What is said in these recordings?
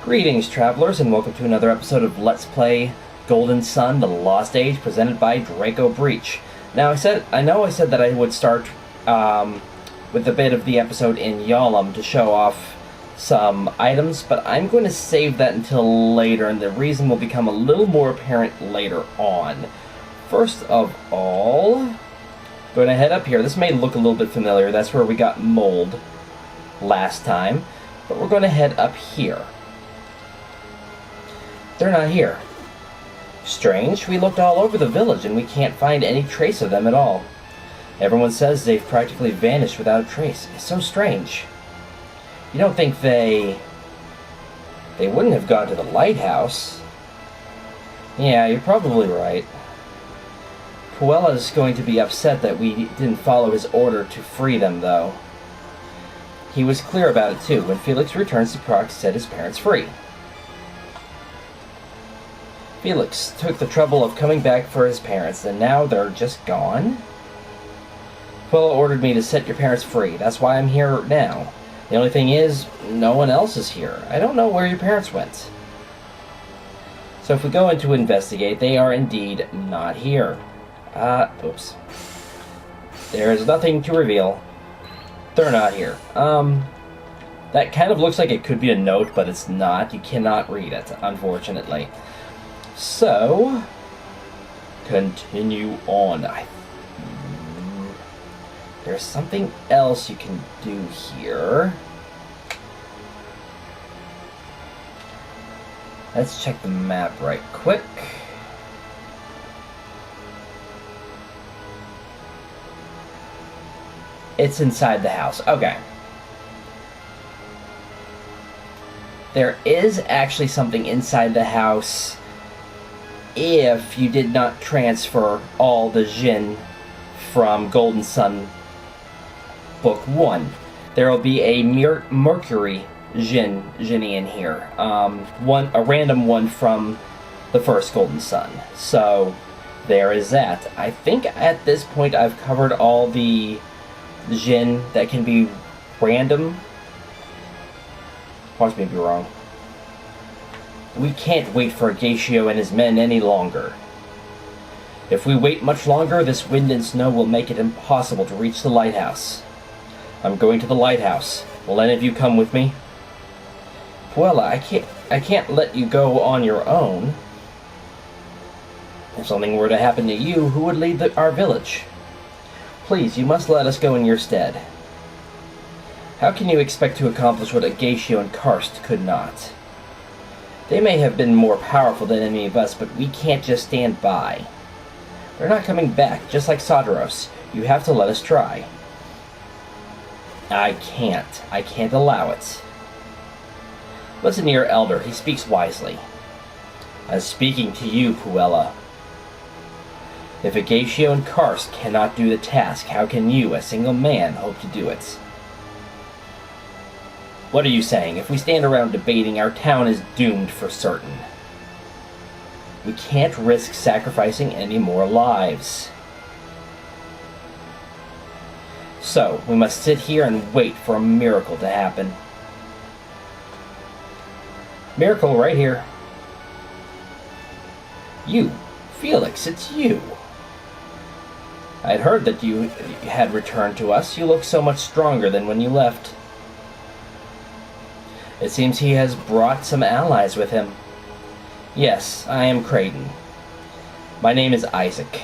Greetings, travelers, and welcome to another episode of Let's Play Golden Sun: The Lost Age, presented by Draco Breach. Now, I know I said that I would start with a bit of the episode in Yalom to show off some items, but I'm going to save that until later, and the reason will become a little more apparent later on. First of all, going to head up here. This may look a little bit familiar. That's where we got mold last time, but we're going to head up here. They're not here. Strange, we looked all over the village and we can't find any trace of them at all. Everyone says they've practically vanished without a trace. It's so strange. You don't think they wouldn't have gone to the lighthouse? Yeah, you're probably right. Puella's going to be upset that we didn't follow his order to free them, though. He was clear about it, too. When Felix returns to Prox, set his parents free. Felix took the trouble of coming back for his parents, and now they're just gone? Puella ordered me to set your parents free. That's why I'm here now. The only thing is, no one else is here. I don't know where your parents went. So if we go in to investigate, they are indeed not here. Oops. There is nothing to reveal. They're not here. That kind of looks like it could be a note, but it's not. You cannot read it, unfortunately. So, continue on. There's something else you can do here. Let's check the map right quick. It's inside the house. Okay. There is actually something inside the house if you did not transfer all the Jinn from Golden Sun Book 1. There will be a Mercury Jinny in here. A random one from the first Golden Sun. So, there is that. I think at this point I've covered all the Jinn that can be random. Watch me be wrong. We can't wait for Agacio and his men any longer. If we wait much longer, this wind and snow will make it impossible to reach the lighthouse. I'm going to the lighthouse. Will any of you come with me? Puella, I can't let you go on your own. If something were to happen to you, who would lead our village? Please, you must let us go in your stead. How can you expect to accomplish what Agacio and Karst could not? They may have been more powerful than any of us, but we can't just stand by. They're not coming back, just like Sadros. You have to let us try. I can't allow it. Listen to your elder. He speaks wisely. I'm speaking to you, Puella. If Agacio and Karst cannot do the task, how can you, a single man, hope to do it? What are you saying? If we stand around debating, our town is doomed for certain. We can't risk sacrificing any more lives. So, we must sit here and wait for a miracle to happen. Miracle right here. You, Felix, it's you. I'd heard that you had returned to us. You look so much stronger than when you left. It seems he has brought some allies with him. Yes, I am Creighton. My name is Isaac.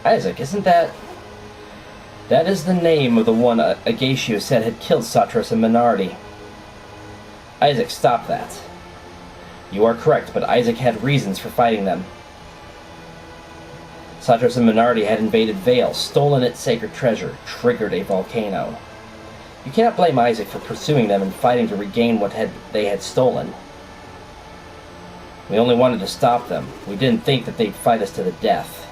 Isaac, isn't that... That is the name of the one Agacio said had killed Sadros and Minardi. Isaac, stop that. You are correct, but Isaac had reasons for fighting them. Sadros and Minardi had invaded Vale, stolen its sacred treasure, triggered a volcano. You cannot blame Isaac for pursuing them and fighting to regain what they had stolen. We only wanted to stop them. We didn't think that they'd fight us to the death.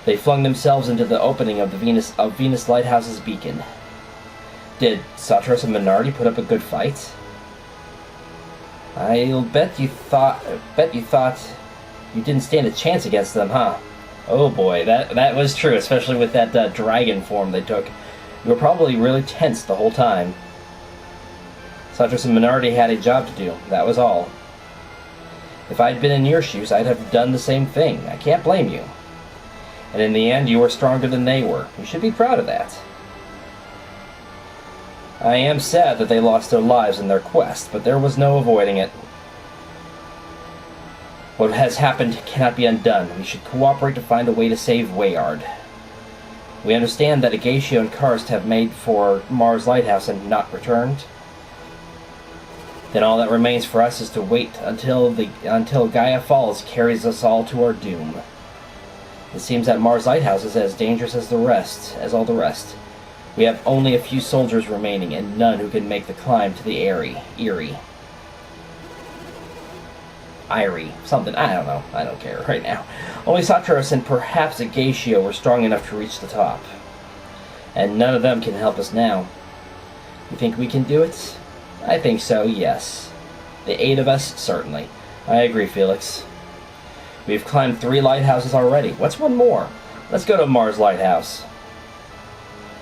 They flung themselves into the opening of Venus Lighthouse's beacon. Did Sadros and Minardi put up a good fight? I'll bet you thought you didn't stand a chance against them, huh? Oh boy, that was true, especially with that dragon form they took. You were probably really tense the whole time. Satras and Minardi had a job to do, that was all. If I'd been in your shoes, I'd have done the same thing. I can't blame you. And in the end, you were stronger than they were. You should be proud of that. I am sad that they lost their lives in their quest, but there was no avoiding it. What has happened cannot be undone. We should cooperate to find a way to save Weyard. We understand that Agatio and Karst have made for Mars Lighthouse and not returned. Then all that remains for us is to wait until Gaia Falls carries us all to our doom. It seems that Mars Lighthouse is as dangerous as all the rest. We have only a few soldiers remaining, and none who can make the climb to the Eyrie. Something, I don't know. I don't care right now. Only Satras and perhaps Agatio were strong enough to reach the top. And none of them can help us now. You think we can do it? I think so, yes. The 8 of us, certainly. I agree, Felix. We've climbed 3 lighthouses already. What's one more? Let's go to Mars Lighthouse.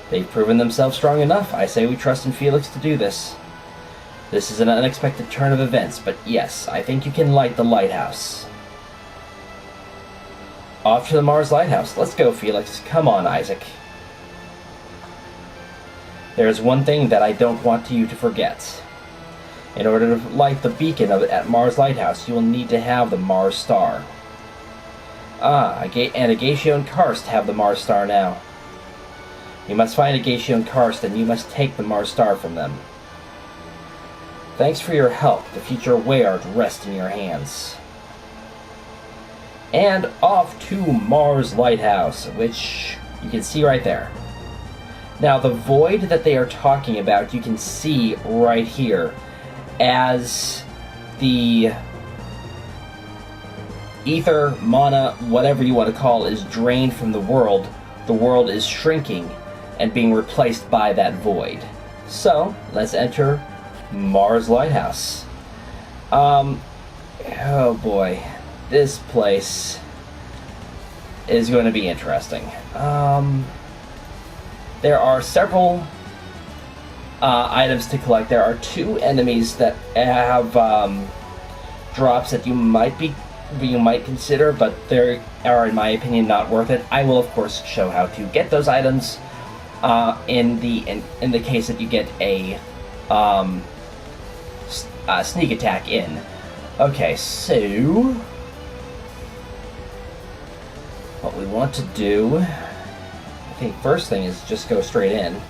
They've proven themselves strong enough. I say we trust in Felix to do this. This is an unexpected turn of events, but yes, I think you can light the lighthouse. Off to the Mars Lighthouse. Let's go, Felix. Come on, Isaac. There is one thing that I don't want you to forget. In order to light the beacon at Mars Lighthouse, you will need to have the Mars Star. And Agatio and Karst have the Mars Star now. You must find Agatio and Karst, and you must take the Mars Star from them. Thanks for your help. The future of Weyard rests in your hands. And off to Mars Lighthouse, which you can see right there. Now, the void that they are talking about, you can see right here. As the ether, mana, whatever you want to call, is drained from the world is shrinking and being replaced by that void. So, let's enter Mars Lighthouse. Oh boy, this place is going to be interesting. There are several items to collect. There are 2 enemies that have drops that you might consider, but they are, in my opinion, not worth it. I will, of course, show how to get those items in the case that you get a sneak attack in. Okay, so what we want to do, I think first thing is just go straight in.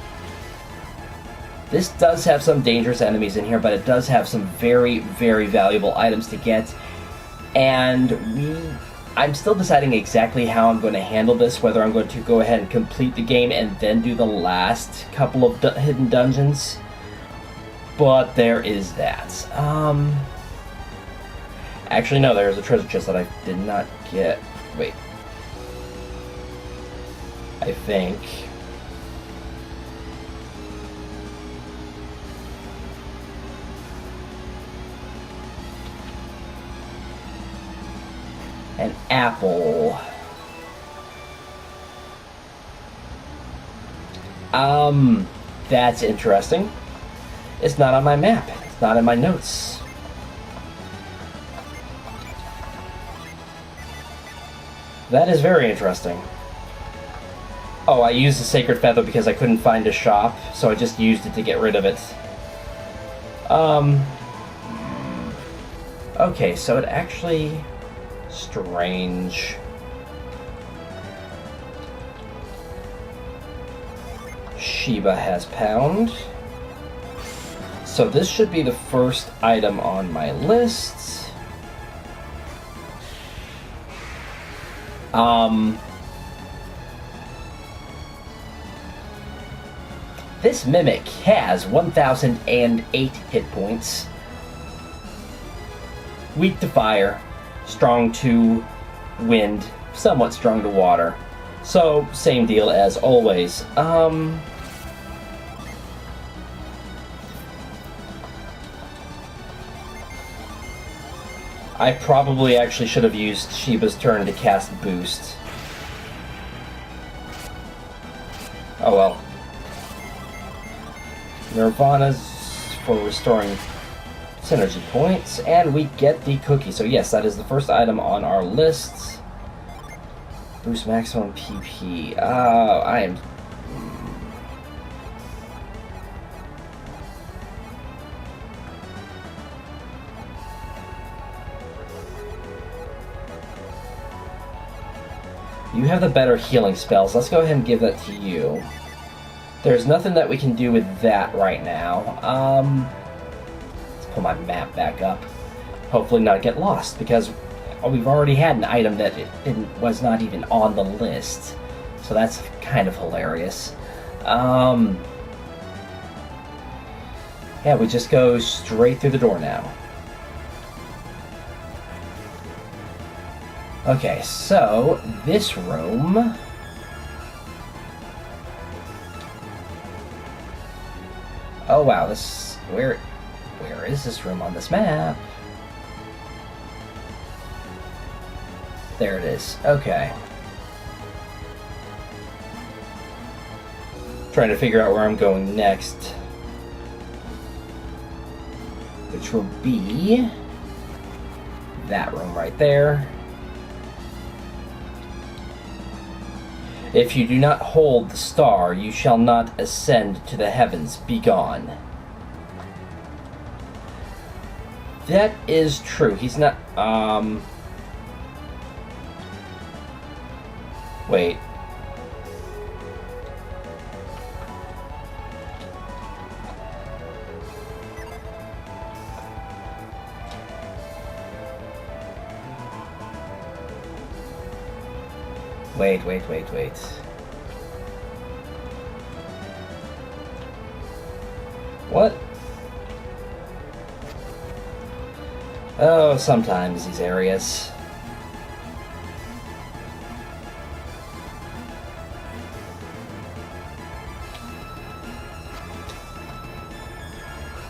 This does have some dangerous enemies in here, but it does have some very, very valuable items to get. And I'm still deciding exactly how I'm going to handle this, whether I'm going to go ahead and complete the game and then do the last couple of hidden dungeons. But there is that. Actually, no, there's a treasure chest that I did not get. Wait. I think... an apple. That's interesting. It's not on my map. It's not in my notes. That is very interesting. Oh, I used the Sacred Feather because I couldn't find a shop, so I just used it to get rid of it. Okay, so it actually... strange. Sheba has pound. So this should be the first item on my list. This Mimic has 1,008 hit points. Weak to fire. Strong to wind, somewhat strong to water. So, same deal as always. I probably actually should have used Sheba's turn to cast Boost. Oh well. Nirvana's for restoring synergy points, and we get the cookie. So yes, that is the first item on our list. Boost maximum PP. I am... You have the better healing spells. Let's go ahead and give that to you. There's nothing that we can do with that right now. Let's pull my map back up. Hopefully not get lost, because we've already had an item that was not even on the list. So that's kind of hilarious. Yeah, we just go straight through the door now. Okay, so this room... Oh wow, this... Where is this room on this map? There it is. Okay. Trying to figure out where I'm going next. Which will be... that room right there. If you do not hold the star, you shall not ascend to the heavens. Be gone. That is true. He's not... Wait. Wait. What? Oh, sometimes these areas.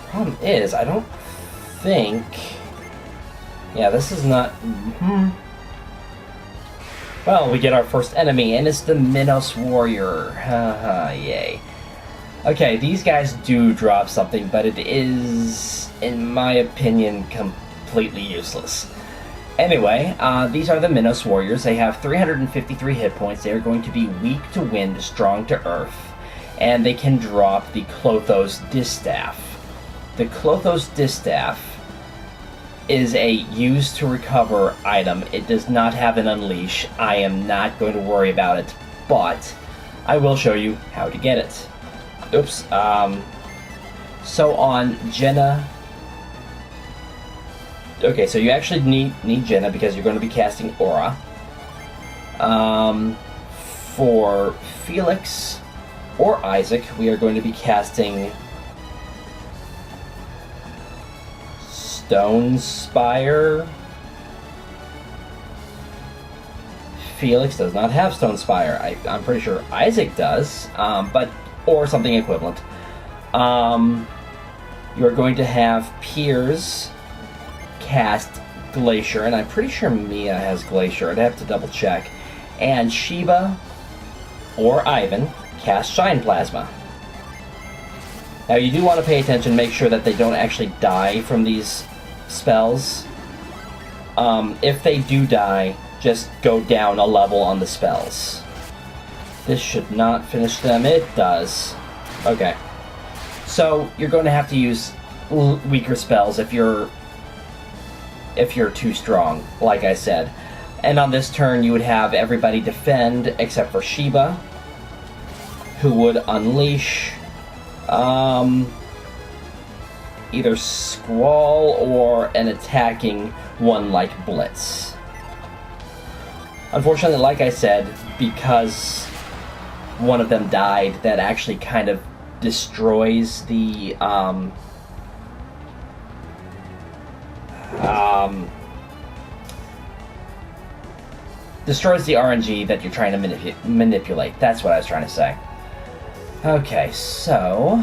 Problem is, I don't think... Yeah, this is not... Well, we get our first enemy, and it's the Minos Warrior. Haha, yay. Okay, these guys do drop something, but it is, in my opinion, completely useless. Anyway, these are the Minos Warriors. They have 353 hit points. They are going to be weak to wind, strong to earth, and they can drop the Clothos Distaff. The Clothos Distaff is a use to recover item. It does not have an unleash. I am not going to worry about it, but I will show you how to get it. Oops. So on Jenna... Okay, so you actually need Jenna because you're going to be casting Aura. For Felix or Isaac, we are going to be casting Stone Spire. Felix does not have Stone Spire. I'm pretty sure Isaac does, or something equivalent. You're going to have Piers cast Glacier, and I'm pretty sure Mia has Glacier. I'd have to double check. And Sheba or Ivan cast Shine Plasma. Now you do want to pay attention, make sure that they don't actually die from these spells. If they do die, just go down a level on the spells. This should not finish them. It does. Okay. So you're going to have to use weaker spells if you're too strong, like I said. And on this turn, you would have everybody defend except for Sheba, who would unleash either Squall or an attacking one like Blitz. Unfortunately, like I said, because one of them died, that actually kind of destroys the destroys the RNG that you're trying to manipulate. That's what I was trying to say. Okay, so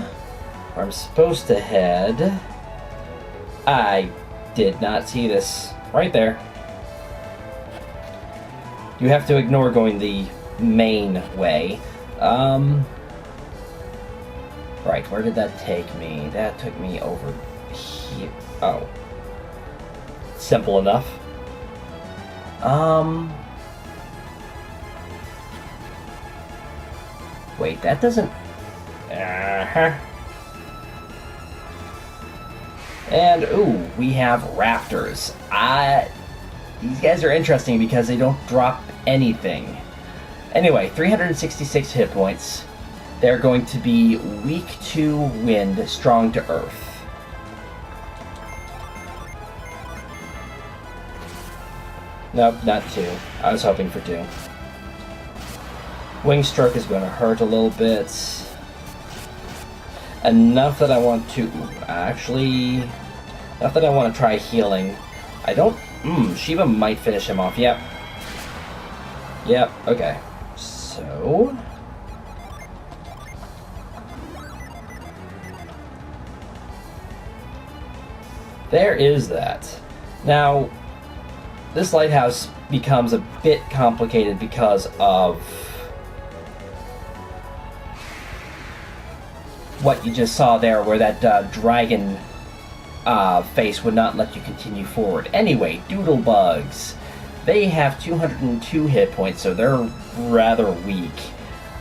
where I'm supposed to head, I did not see this. Right there. You have to ignore going the main way. Right, where did that take me? That took me over here. Oh. Simple enough. Wait, that doesn't... And, ooh, we have raptors. These guys are interesting because they don't drop anything. Anyway, 366 hit points. They're going to be weak to wind, strong to earth. Nope, not 2. I was hoping for 2. Wing stroke is going to hurt a little bit. Enough that I want to... Actually... Enough that I want to try healing. I don't... Sheba might finish him off. Yep. Yep, okay. So... There is that. Now, this lighthouse becomes a bit complicated because of what you just saw there, where that dragon face would not let you continue forward. Anyway, doodle bugs. They have 202 hit points, so they're rather weak.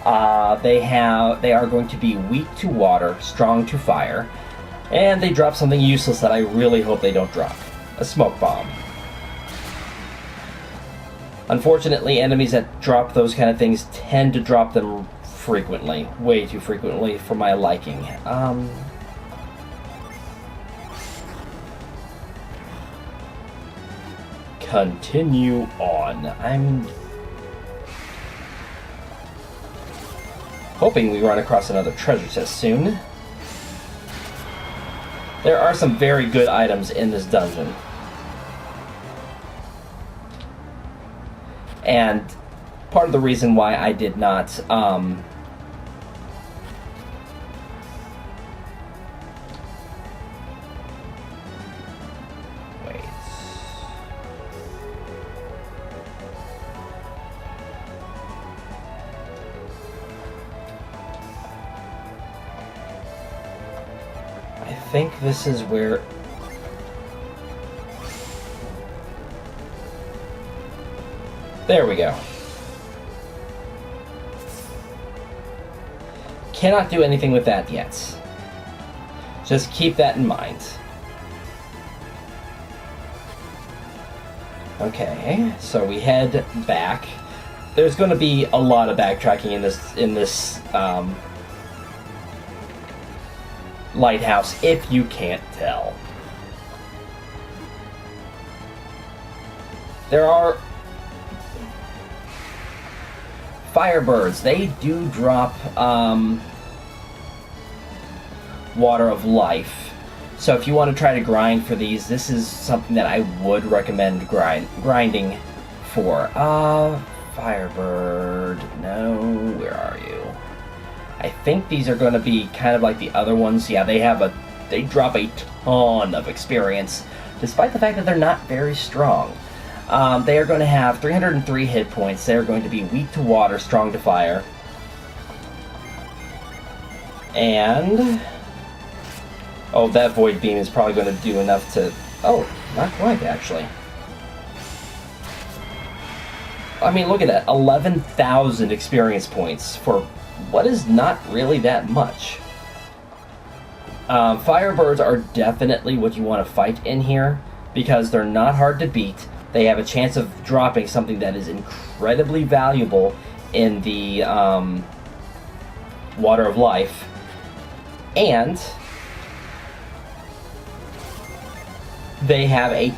They are going to be weak to water, strong to fire, and they drop something useless that I really hope they don't drop. A smoke bomb. Unfortunately, enemies that drop those kind of things tend to drop them frequently. Way too frequently for my liking. Continue on. I'm hoping we run across another treasure chest soon. There are some very good items in this dungeon. And part of the reason why I did not wait. I think this is where... There we go. Cannot do anything with that yet. Just keep that in mind. Okay, so we head back. There's going to be a lot of backtracking in this lighthouse, if you can't tell. There are Firebirds. They do drop water of life. So if you want to try to grind for these, this is something that I would recommend grinding for. Firebird. No, where are you? I think these are going to be kind of like the other ones. Yeah, they drop a ton of experience, despite the fact that they're not very strong. They are going to have 303 hit points. They are going to be weak to water, strong to fire. And... oh, that Void Beam is probably going to do enough to... oh, not quite, actually. I mean, look at that. 11,000 experience points for what is not really that much. Firebirds are definitely what you want to fight in here, because they're not hard to beat. They have a chance of dropping something that is incredibly valuable in the Water of Life. And they have a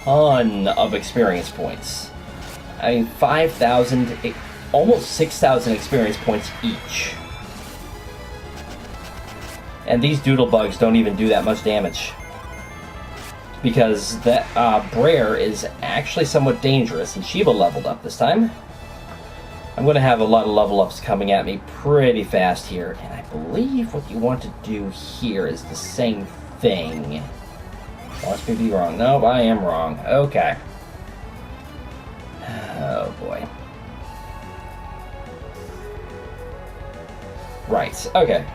ton of experience points. I mean, 5,000, almost 6,000 experience points each. And these doodle bugs don't even do that much damage, because that Brer is actually somewhat dangerous, and Sheba leveled up this time. I'm going to have a lot of level ups coming at me pretty fast here, and I believe what you want to do here is the same thing. Watch me be wrong. Nope, I am wrong. Okay. Oh boy. Right, okay.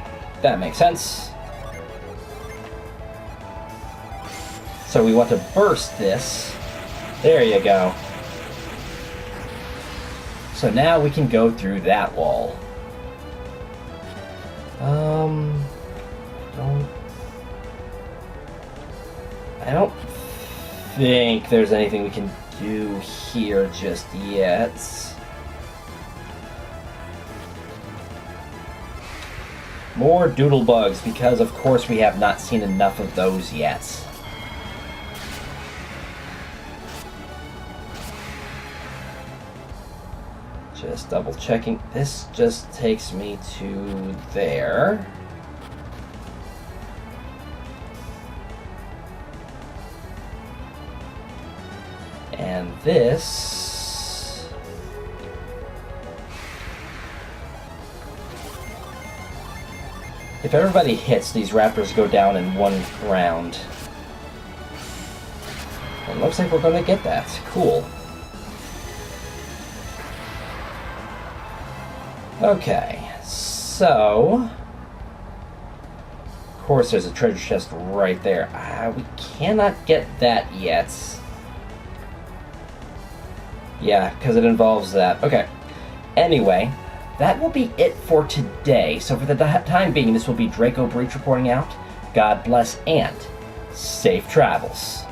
That makes sense. So we want to burst this. There you go. So now we can go through that wall. I don't think there's anything we can do here just yet. More doodle bugs, because of course we have not seen enough of those yet. Just double checking. This just takes me to there. And this... If everybody hits, these raptors go down in one round. It looks like we're going to get that. Cool. Okay, so... Of course there's a treasure chest right there. We cannot get that yet. Yeah, because it involves that. Okay. Anyway, that will be it for today. So for the time being, this will be Draco Breach reporting out. God bless and safe travels.